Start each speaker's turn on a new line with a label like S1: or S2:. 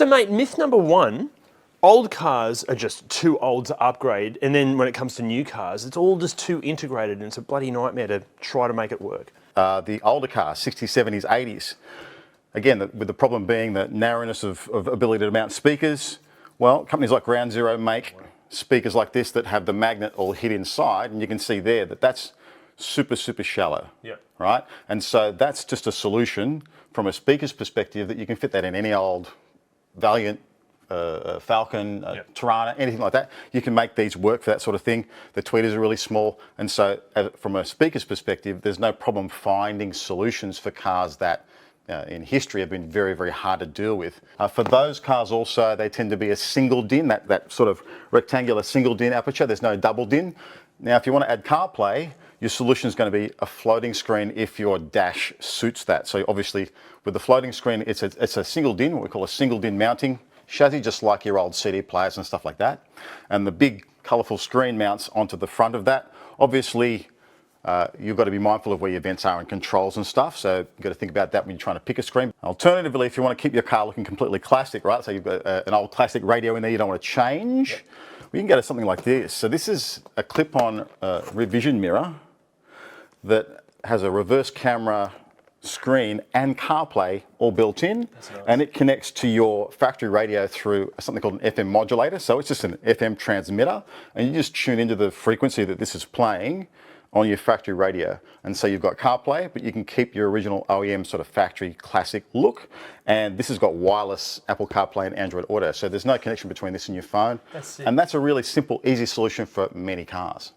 S1: So mate, myth number one, old cars are just too old to upgrade, and then when it comes to new cars, it's all just too integrated and it's a bloody nightmare to try to make it work.
S2: The older cars, 60s, 70s, 80s, again, with the problem being the narrowness of ability to mount speakers, well, companies like Ground Zero make speakers like this that have the magnet all hid inside, and you can see there that that's super, super shallow, right? And so that's just a solution from a speaker's perspective that you can fit that in any old Valiant, Falcon, Tirana, anything like that. You can make these work for that sort of thing. The tweeters are really small, and so from a speaker's perspective, there's no problem finding solutions for cars that in history have been very, very hard to deal with. For those cars also, they tend to be a single DIN, that sort of rectangular single DIN aperture. There's no double DIN. Now, if you want to add CarPlay, your solution is going to be a floating screen if your dash suits that. So obviously, with the floating screen, it's a single DIN, what we call a single DIN mounting chassis, just like your old CD players and stuff like that. And the big, colourful screen mounts onto the front of that. Obviously, you've got to be mindful of where your vents are and controls and stuff, so you've got to think about that when you're trying to pick a screen. Alternatively, if you want to keep your car looking completely classic, right, so you've got an old classic radio in there you don't want to change, we can go to something like this. So this is a clip-on revision mirror that has a reverse camera screen and CarPlay all built in, and it connects to your factory radio through something called an FM modulator. So it's just an FM transmitter, and you just tune into the frequency that this is playing on your factory radio. And so you've got CarPlay, but you can keep your original OEM sort of factory classic look. And this has got wireless Apple CarPlay and Android Auto. So there's no connection between this and your phone. And that's a really simple, easy solution for many cars.